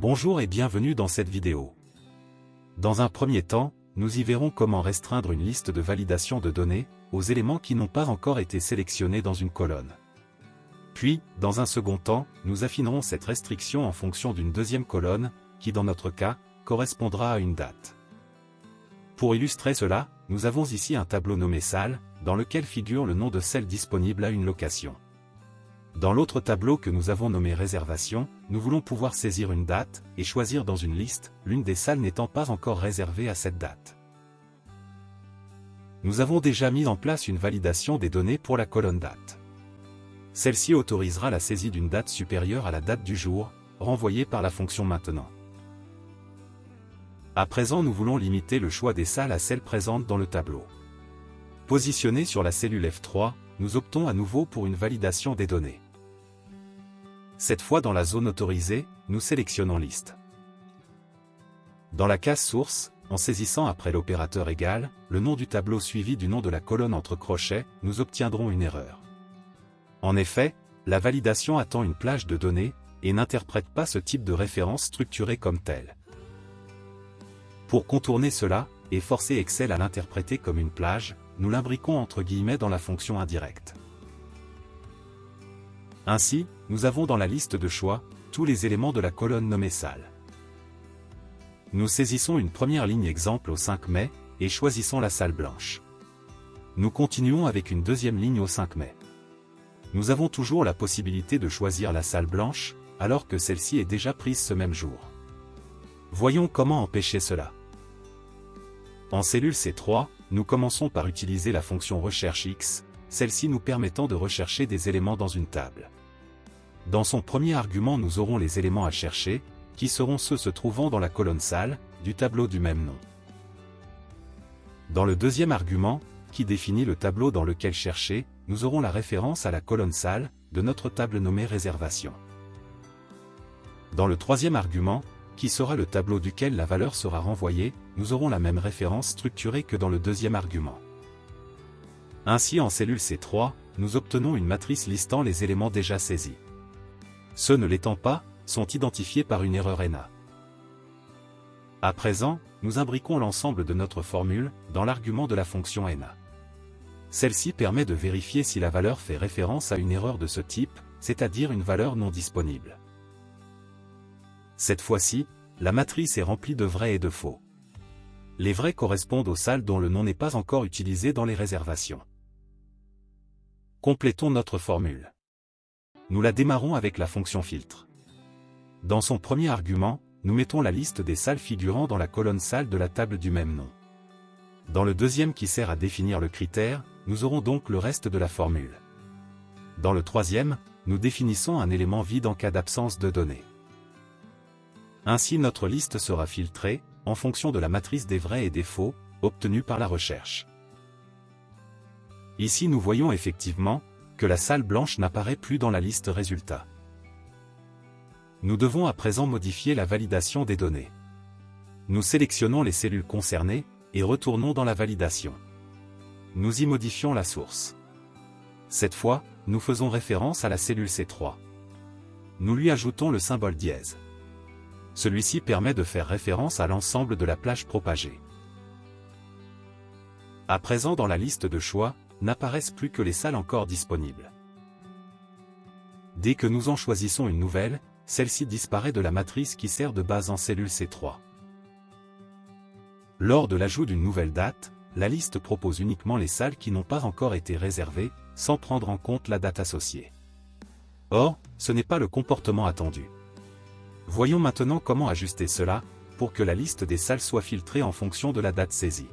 Bonjour et bienvenue dans cette vidéo. Dans un premier temps, nous y verrons comment restreindre une liste de validation de données aux éléments qui n'ont pas encore été sélectionnés dans une colonne. Puis, dans un second temps, nous affinerons cette restriction en fonction d'une deuxième colonne, qui dans notre cas, correspondra à une date. Pour illustrer cela, nous avons ici un tableau nommé salle, dans lequel figure le nom de celle disponible à une location. Dans l'autre tableau que nous avons nommé réservation, nous voulons pouvoir saisir une date, et choisir dans une liste, l'une des salles n'étant pas encore réservée à cette date. Nous avons déjà mis en place une validation des données pour la colonne date. Celle-ci autorisera la saisie d'une date supérieure à la date du jour, renvoyée par la fonction maintenant. À présent nous voulons limiter le choix des salles à celles présentes dans le tableau. Positionnés sur la cellule F3, nous optons à nouveau pour une validation des données. Cette fois dans la zone autorisée, nous sélectionnons liste. Dans la case source, en saisissant après l'opérateur égal, le nom du tableau suivi du nom de la colonne entre crochets, nous obtiendrons une erreur. En effet, la validation attend une plage de données, et n'interprète pas ce type de référence structurée comme telle. Pour contourner cela, et forcer Excel à l'interpréter comme une plage, nous l'imbriquons entre guillemets dans la fonction indirecte. Ainsi, nous avons dans la liste de choix, tous les éléments de la colonne nommée salle. Nous saisissons une première ligne exemple au 5 mai, et choisissons la salle blanche. Nous continuons avec une deuxième ligne au 5 mai. Nous avons toujours la possibilité de choisir la salle blanche, alors que celle-ci est déjà prise ce même jour. Voyons comment empêcher cela. En cellule C3, nous commençons par utiliser la fonction recherche X, celle-ci nous permettant de rechercher des éléments dans une table. Dans son premier argument nous aurons les éléments à chercher, qui seront ceux se trouvant dans la colonne salle, du tableau du même nom. Dans le deuxième argument, qui définit le tableau dans lequel chercher, nous aurons la référence à la colonne salle, de notre table nommée réservation. Dans le troisième argument, qui sera le tableau duquel la valeur sera renvoyée, nous aurons la même référence structurée que dans le deuxième argument. Ainsi en cellule C3, nous obtenons une matrice listant les éléments déjà saisis. Ceux ne l'étant pas, sont identifiés par une erreur ENA. À présent, nous imbriquons l'ensemble de notre formule, dans l'argument de la fonction ENA. Celle-ci permet de vérifier si la valeur fait référence à une erreur de ce type, c'est-à-dire une valeur non disponible. Cette fois-ci, la matrice est remplie de vrais et de faux. Les vrais correspondent aux salles dont le nom n'est pas encore utilisé dans les réservations. Complétons notre formule. Nous la démarrons avec la fonction filtre. Dans son premier argument, nous mettons la liste des salles figurant dans la colonne salle de la table du même nom. Dans le deuxième qui sert à définir le critère, nous aurons donc le reste de la formule. Dans le troisième, nous définissons un élément vide en cas d'absence de données. Ainsi notre liste sera filtrée, en fonction de la matrice des vrais et des faux, obtenue par la recherche. Ici nous voyons effectivement, que la salle blanche n'apparaît plus dans la liste résultat. Nous devons à présent modifier la validation des données. Nous sélectionnons les cellules concernées, et retournons dans la validation. Nous y modifions la source. Cette fois, nous faisons référence à la cellule C3. Nous lui ajoutons le symbole dièse. Celui-ci permet de faire référence à l'ensemble de la plage propagée. À présent dans la liste de choix, n'apparaissent plus que les salles encore disponibles. Dès que nous en choisissons une nouvelle, celle-ci disparaît de la matrice qui sert de base en cellule C3. Lors de l'ajout d'une nouvelle date, la liste propose uniquement les salles qui n'ont pas encore été réservées, sans prendre en compte la date associée. Or, ce n'est pas le comportement attendu. Voyons maintenant comment ajuster cela, pour que la liste des salles soit filtrée en fonction de la date saisie.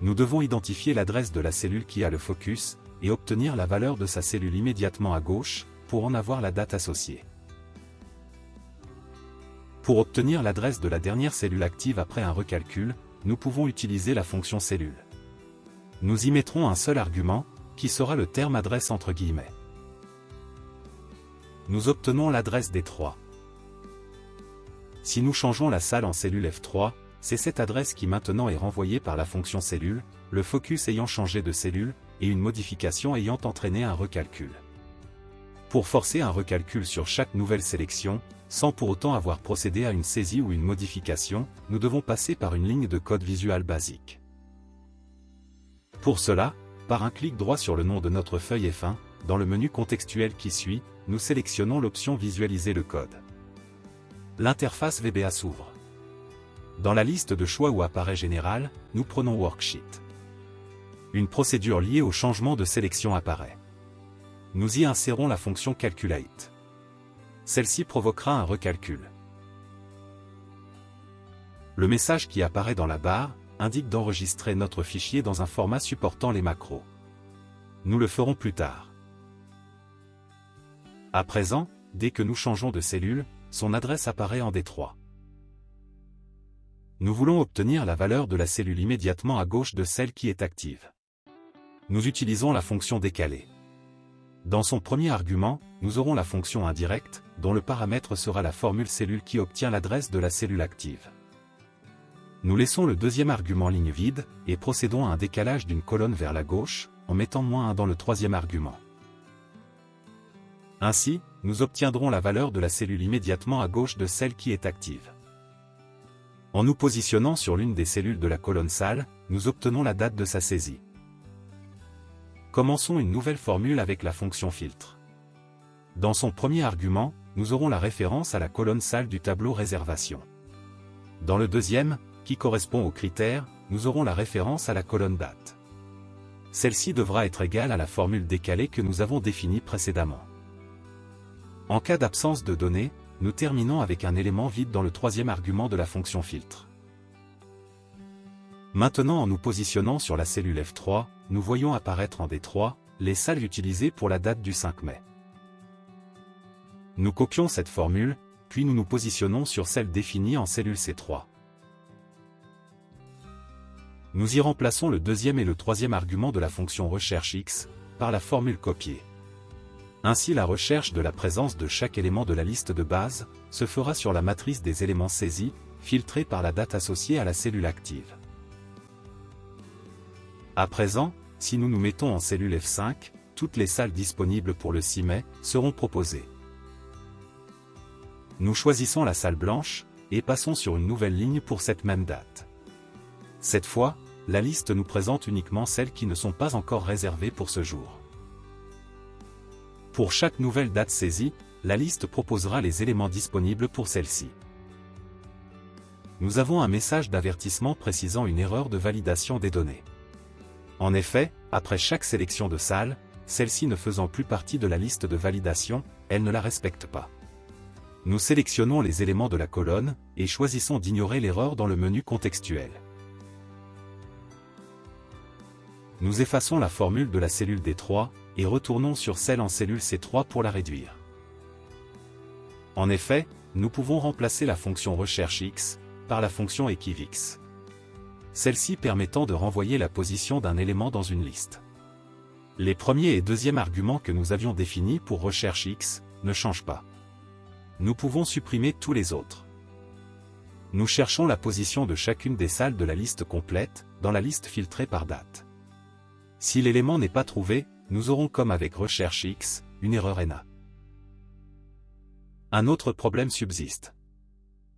Nous devons identifier l'adresse de la cellule qui a le focus, et obtenir la valeur de sa cellule immédiatement à gauche, pour en avoir la date associée. Pour obtenir l'adresse de la dernière cellule active après un recalcul, nous pouvons utiliser la fonction cellule. Nous y mettrons un seul argument, qui sera le terme adresse entre guillemets. Nous obtenons l'adresse des 3. Si nous changeons la salle en cellule F3, c'est cette adresse qui maintenant est renvoyée par la fonction cellule, le focus ayant changé de cellule, et une modification ayant entraîné un recalcul. pour forcer un recalcul sur chaque nouvelle sélection, sans pour autant avoir procédé à une saisie ou une modification, nous devons passer par une ligne de code visual basique. Pour cela, par un clic droit sur le nom de notre feuille F1, dans le menu contextuel qui suit, nous sélectionnons l'option Visualiser le code. L'interface VBA s'ouvre. Dans la liste de choix où apparaît Général, nous prenons Worksheet. Une procédure liée au changement de sélection apparaît. Nous y insérons la fonction Calculate. Celle-ci provoquera un recalcul. Le message qui apparaît dans la barre indique d'enregistrer notre fichier dans un format supportant les macros. Nous le ferons plus tard. À présent, dès que nous changeons de cellule, son adresse apparaît en D3. Nous voulons obtenir la valeur de la cellule immédiatement à gauche de celle qui est active. Nous utilisons la fonction décaler. Dans son premier argument, nous aurons la fonction indirecte, dont le paramètre sera la formule cellule qui obtient l'adresse de la cellule active. Nous laissons le deuxième argument ligne vide, et procédons à un décalage d'une colonne vers la gauche, en mettant -1 dans le troisième argument. Ainsi, nous obtiendrons la valeur de la cellule immédiatement à gauche de celle qui est active. En nous positionnant sur l'une des cellules de la colonne salle, nous obtenons la date de sa saisie. Commençons une nouvelle formule avec la fonction filtre. Dans son premier argument, nous aurons la référence à la colonne salle du tableau réservation. Dans le deuxième, qui correspond au critère, nous aurons la référence à la colonne date. Celle-ci devra être égale à la formule décalée que nous avons définie précédemment. En cas d'absence de données, nous terminons avec un élément vide dans le troisième argument de la fonction filtre. Maintenant, en nous positionnant sur la cellule F3, nous voyons apparaître en D3 les salles utilisées pour la date du 5 mai. Nous copions cette formule, puis nous nous positionnons sur celle définie en cellule C3. Nous y remplaçons le deuxième et le troisième argument de la fonction recherche X par la formule copier. Ainsi, la recherche de la présence de chaque élément de la liste de base se fera sur la matrice des éléments saisis, filtrés par la date associée à la cellule active. À présent, si nous nous mettons en cellule F5, toutes les salles disponibles pour le 6 mai seront proposées. Nous choisissons la salle blanche, et passons sur une nouvelle ligne pour cette même date. Cette fois, la liste nous présente uniquement celles qui ne sont pas encore réservées pour ce jour. Pour chaque nouvelle date saisie, la liste proposera les éléments disponibles pour celle-ci. Nous avons un message d'avertissement précisant une erreur de validation des données. En effet, après chaque sélection de salle, celle-ci ne faisant plus partie de la liste de validation, elle ne la respecte pas. Nous sélectionnons les éléments de la colonne, et choisissons d'ignorer l'erreur dans le menu contextuel. Nous effaçons la formule de la cellule D3, et retournons sur celle en cellule C3 pour la réduire. En effet, nous pouvons remplacer la fonction recherche X par la fonction EquivX. Celle-ci permettant de renvoyer la position d'un élément dans une liste. Les premier et deuxième arguments que nous avions définis pour recherche X ne changent pas. Nous pouvons supprimer tous les autres. Nous cherchons la position de chacune des salles de la liste complète, dans la liste filtrée par date. Si l'élément n'est pas trouvé, nous aurons comme avec recherche X, une erreur NA. Un autre problème subsiste.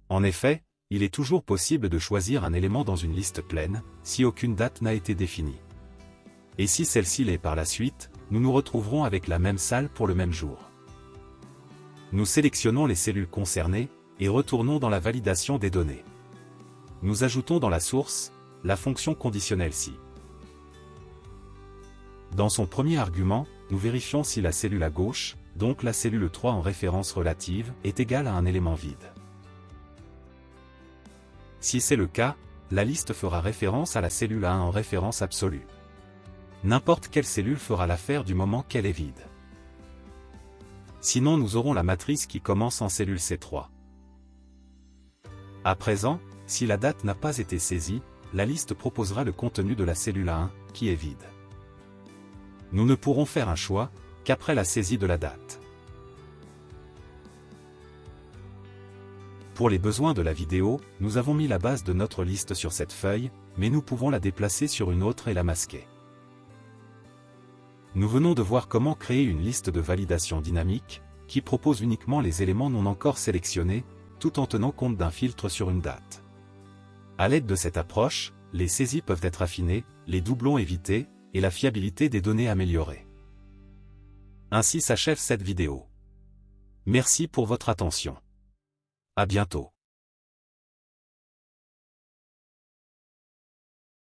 En effet, il est toujours possible de choisir un élément dans une liste pleine, si aucune date n'a été définie. Et si celle-ci l'est par la suite, nous nous retrouverons avec la même salle pour le même jour. Nous sélectionnons les cellules concernées, et retournons dans la validation des données. Nous ajoutons dans la source, la fonction conditionnelle si. Dans son premier argument, nous vérifions si la cellule à gauche, donc la cellule 3 en référence relative, est égale à un élément vide. Si c'est le cas, la liste fera référence à la cellule A1 en référence absolue. N'importe quelle cellule fera l'affaire du moment qu'elle est vide. Sinon nous aurons la matrice qui commence en cellule C3. À présent, si la date n'a pas été saisie, la liste proposera le contenu de la cellule A1, qui est vide. Nous ne pourrons faire un choix qu'après la saisie de la date. Pour les besoins de la vidéo, nous avons mis la base de notre liste sur cette feuille, mais nous pouvons la déplacer sur une autre et la masquer. Nous venons de voir comment créer une liste de validation dynamique, qui propose uniquement les éléments non encore sélectionnés, tout en tenant compte d'un filtre sur une date. À l'aide de cette approche, les saisies peuvent être affinées, les doublons évités, et la fiabilité des données améliorée. Ainsi s'achève cette vidéo. Merci pour votre attention. À bientôt.